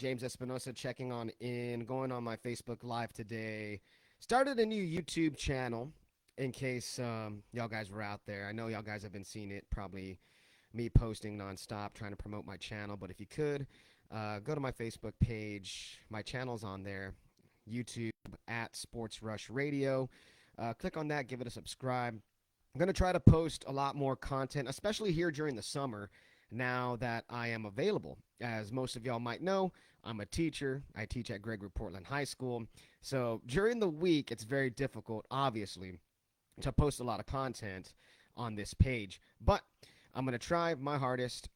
James Espinosa checking on in, going on my Facebook Live today. Started a new YouTube channel in case y'all guys were out there. I know y'all guys have been seeing it, probably me posting nonstop, trying to promote my channel. But if you could, go to my Facebook page. My channel's on there, YouTube at Sports Rush Radio. Click on that, give it a subscribe. I'm going to try to post a lot more content, especially here during the summer, now that I am available. As most of y'all might know, I'm a teacher. I teach at Gregory Portland High School. So during the week, it's very difficult, obviously, to post a lot of content on this page. But I'm going to try my hardest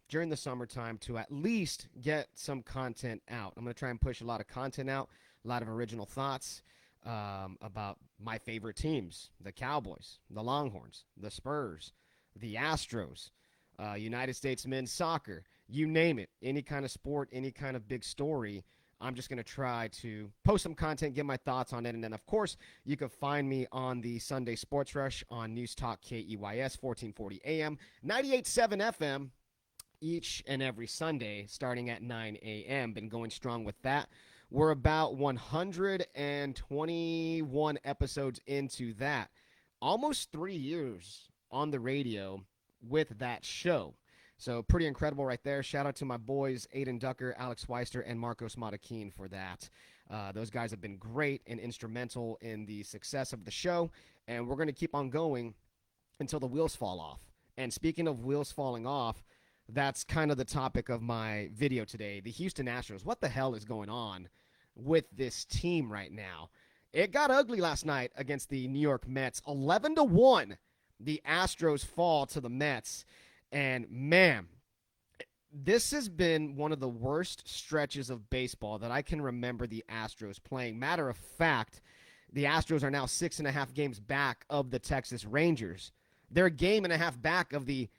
during the summertime to at least get some content out. I'm going to try and push a lot of content out, a lot of original thoughts about my favorite teams, the Cowboys, the Longhorns, the Spurs, the Astros, United States men's soccer, you name it, any kind of sport, any kind of big story. I'm just going to try to post some content, get my thoughts on it. And then, of course, you can find me on the Sunday Sports Rush on News Talk KEYS, 1440 AM, 98.7 FM each and every Sunday starting at 9 a.m. Been going strong with that. We're about 121 episodes into that. Almost 3 years on the radio with that show. So pretty incredible right there. Shout out to my boys, Aiden Ducker, Alex Weister, and Marcos Matakin for that. Those guys have been great and instrumental in the success of the show, and we're going to keep on going until the wheels fall off. And speaking of wheels falling off, that's kind of the topic of my video today. The Houston Astros. What the hell is going on with this team right now? It got ugly last night against the New York Mets. 11-1, the Astros fall to the Mets. And, man, this has been one of the worst stretches of baseball that I can remember the Astros playing. Matter of fact, the Astros are now 6.5 games back of the Texas Rangers. They're a game and a half back of the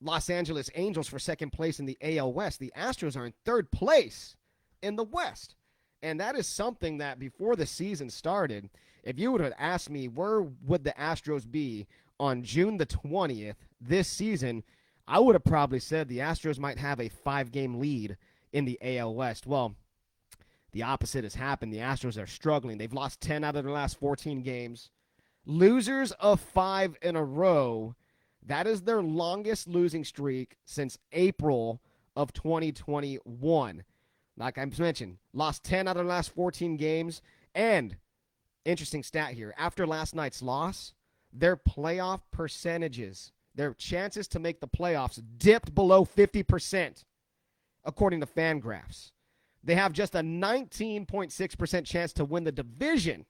Los Angeles Angels for second place in the AL West. The Astros are in third place in the West. And that is something that before the season started, if you would have asked me where would the Astros be on June the 20th this season, I would have probably said the Astros might have a 5-game lead in the AL West. Well, the opposite has happened. The Astros are struggling. They've lost 10 out of their last 14 games. Losers of 5 in a row. That is their longest losing streak since April of 2021. Like I mentioned, lost 10 out of the last 14 games. And, interesting stat here, after last night's loss, their playoff percentages, their chances to make the playoffs dipped below 50%, according to Fangraphs. They have just a 19.6% chance to win the division,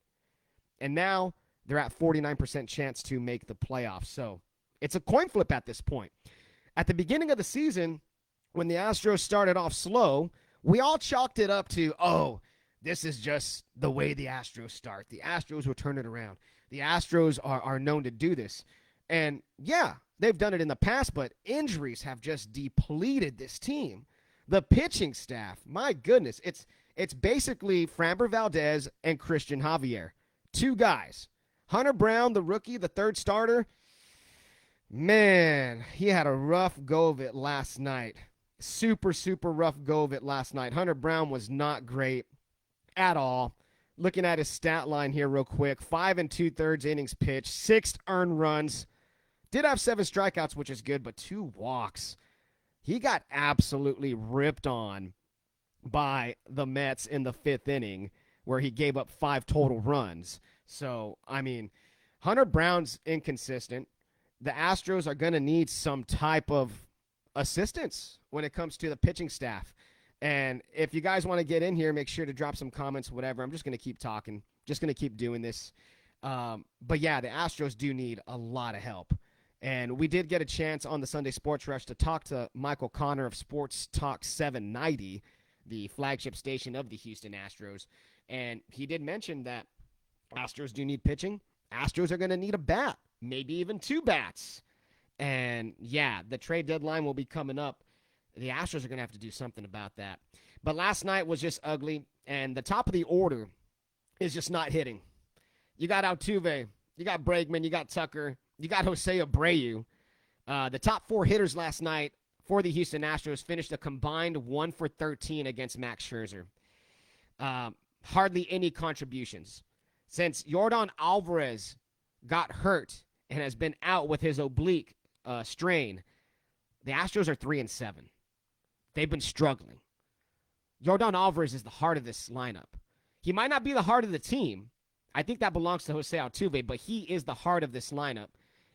and now they're at 49% chance to make the playoffs. So it's a coin flip at this point. At the beginning of the season, when the Astros started off slow, we all chalked it up to, oh, this is just the way the Astros start. The Astros will turn it around. The Astros are known to do this. And, yeah, they've done it in the past, but injuries have just depleted this team. The pitching staff, my goodness, it's basically Framber Valdez and Christian Javier. 2 guys. Hunter Brown, the rookie, the third starter, man, he had a rough go of it last night. Super, super rough go of it last night. Hunter Brown was not great at all. Looking at his stat line here real quick, 5 2/3 innings pitched, 6 earned runs. Did have 7 strikeouts, which is good, but 2 walks. He got absolutely ripped on by the Mets in the 5th inning, where he gave up 5 total runs. So, I mean, Hunter Brown's inconsistent. The Astros are going to need some type of assistance when it comes to the pitching staff. And if you guys want to get in here, make sure to drop some comments, whatever. I'm just going to keep talking, just going to keep doing this. But, yeah, the Astros do need a lot of help. And we did get a chance on the Sunday Sports Rush to talk to Michael Connor of Sports Talk 790, the flagship station of the Houston Astros. And he did mention that Astros do need pitching. Astros are going to need a bat, maybe even 2 bats. And, yeah, the trade deadline will be coming up. The Astros are going to have to do something about that. But last night was just ugly, and the top of the order is just not hitting. You got Altuve, you got Bregman, you got Tucker, you got Jose Abreu. The top 4 hitters last night for the Houston Astros finished a combined 1 for 13 against Max Scherzer. Hardly any contributions. Since Yordan Alvarez got hurt and has been out with his oblique strain, the Astros are 3-7. They've been struggling. Yordan Alvarez is the heart of this lineup. He might not be the heart of the team. I think that belongs to Jose Altuve, but he is the heart of this lineup,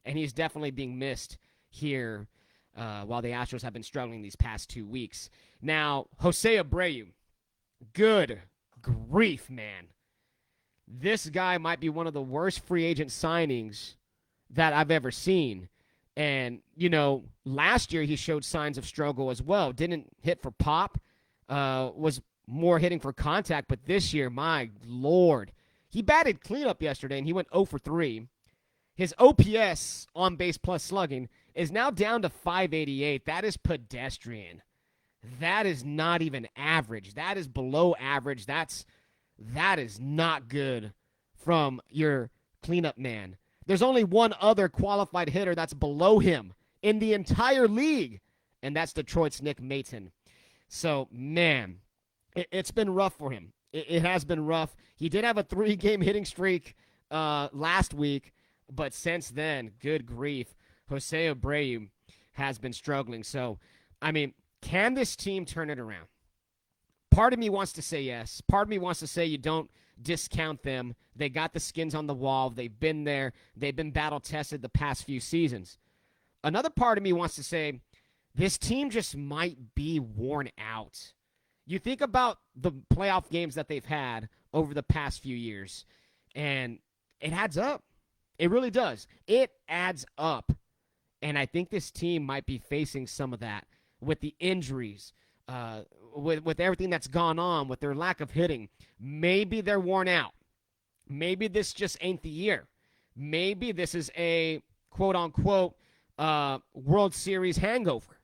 and he's definitely being missed here while the Astros have been struggling these past 2 weeks. Now, Jose Abreu, good grief, man. This guy might be one of the worst free agent signings that I've ever seen. And, last year he showed signs of struggle as well. Didn't hit for pop, was more hitting for contact. But this year, my Lord, he batted cleanup yesterday and he went 0 for 3. His OPS, on base plus slugging, is now down to 588. That is pedestrian. That is not even average. That is below average. That is not good from your cleanup man. There's only one other qualified hitter that's below him in the entire league, and that's Detroit's Nick Maton. So, man, it's been rough for him. It has been rough. He did have a 3-game hitting streak last week, but since then, good grief, Jose Abreu has been struggling. So, can this team turn it around? Part of me wants to say yes. Part of me wants to say you don't discount them. They got the skins on the wall. They've been there. They've been battle-tested the past few seasons. Another part of me wants to say this team just might be worn out. You think about the playoff games that they've had over the past few years, and it adds up. It really does. It adds up. And I think this team might be facing some of that with the injuries, with everything that's gone on, with their lack of hitting. Maybe they're worn out. Maybe this just ain't the year. Maybe this is a quote-unquote World Series hangover.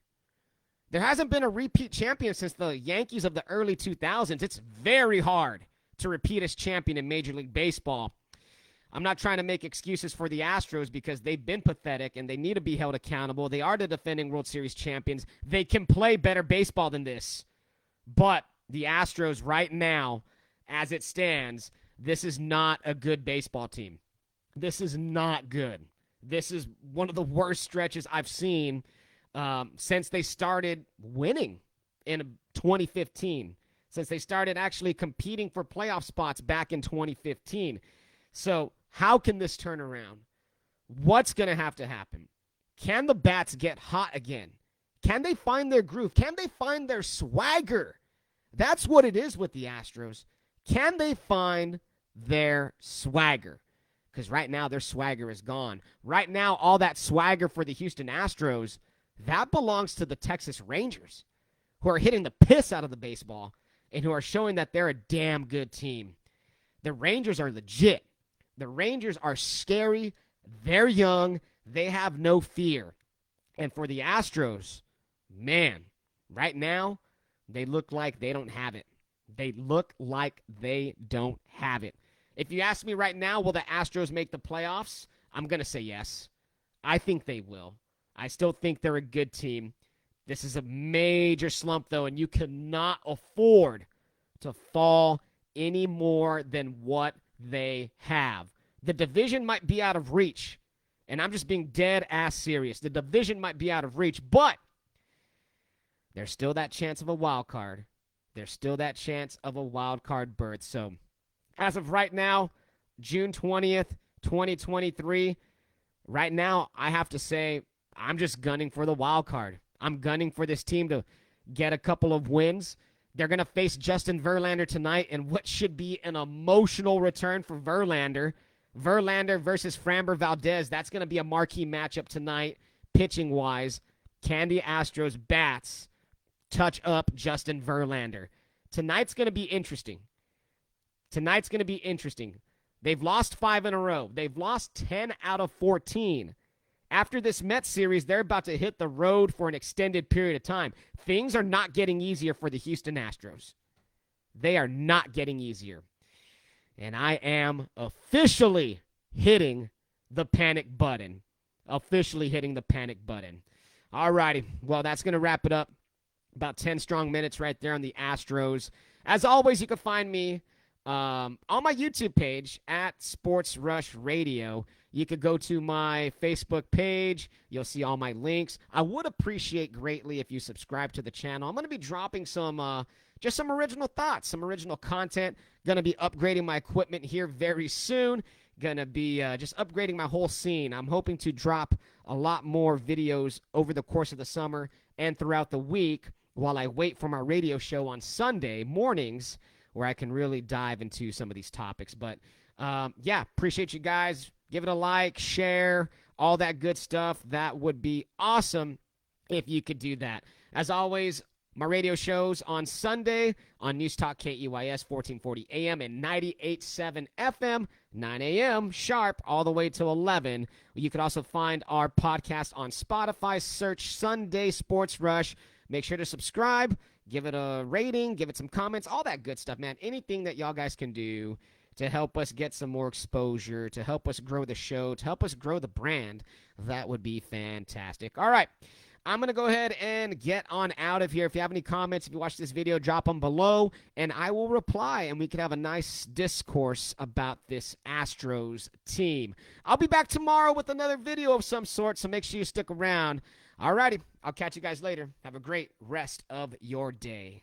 There hasn't been a repeat champion since the Yankees of the early 2000s. It's very hard to repeat as champion in Major League Baseball. I'm not trying to make excuses for the Astros because they've been pathetic and they need to be held accountable. They are the defending World Series champions. They can play better baseball than this. But the Astros right now, as it stands, this is not a good baseball team. This is not good. This is one of the worst stretches I've seen since they started winning in 2015, since they started actually competing for playoff spots back in 2015. So how can this turn around? What's going to have to happen? Can the bats get hot again? Can they find their groove? Can they find their swagger? That's what it is with the Astros. Can they find their swagger? Because right now their swagger is gone. Right now, all that swagger for the Houston Astros, that belongs to the Texas Rangers, who are hitting the piss out of the baseball and who are showing that they're a damn good team. The Rangers are legit. The Rangers are scary. They're young. They have no fear. And for the Astros, man, right now, they look like they don't have it. They look like they don't have it. If you ask me right now, will the Astros make the playoffs? I'm going to say yes. I think they will. I still think they're a good team. This is a major slump, though, and you cannot afford to fall any more than what they have. The division might be out of reach, and I'm just being dead-ass serious. The division might be out of reach, but there's still that chance of a wild card. There's still that chance of a wild card berth. So as of right now, June 20th, 2023, right now I have to say I'm just gunning for the wild card. I'm gunning for this team to get a couple of wins. They're going to face Justin Verlander tonight in what should be an emotional return for Verlander. Verlander versus Framber Valdez. That's going to be a marquee matchup tonight, pitching-wise. Can the Astros bats touch up Justin Verlander? Tonight's going to be interesting. They've lost 5 in a row. They've lost 10 out of 14. After this Mets series, they're about to hit the road for an extended period of time. Things are not getting easier for the Houston Astros. They are not getting easier. And I am officially hitting the panic button. All righty. Well, that's going to wrap it up. About 10 strong minutes right there on the Astros. As always, you can find me on my YouTube page at Sports Rush Radio. You could go to my Facebook page. You'll see all my links. I would appreciate greatly if you subscribe to the channel. I'm going to be dropping some just some original thoughts, some original content. Going to be upgrading my equipment here very soon. Going to be just upgrading my whole scene. I'm hoping to drop a lot more videos over the course of the summer and throughout the week while I wait for my radio show on Sunday mornings where I can really dive into some of these topics. But, yeah, appreciate you guys. Give it a like, share, all that good stuff. That would be awesome if you could do that. As always, my radio shows on Sunday on News Talk KEYS 1440 AM and 98.7 FM, 9 a.m. sharp, all the way till 11. You can also find our podcast on Spotify. Search Sunday Sports Rush. Make sure to subscribe, give it a rating, give it some comments, all that good stuff, man. Anything that y'all guys can do to help us get some more exposure, to help us grow the show, to help us grow the brand, that would be fantastic. All right. I'm going to go ahead and get on out of here. If you have any comments, if you watch this video, drop them below, and I will reply, and we can have a nice discourse about this Astros team. I'll be back tomorrow with another video of some sort, so make sure you stick around. All righty, I'll catch you guys later. Have a great rest of your day.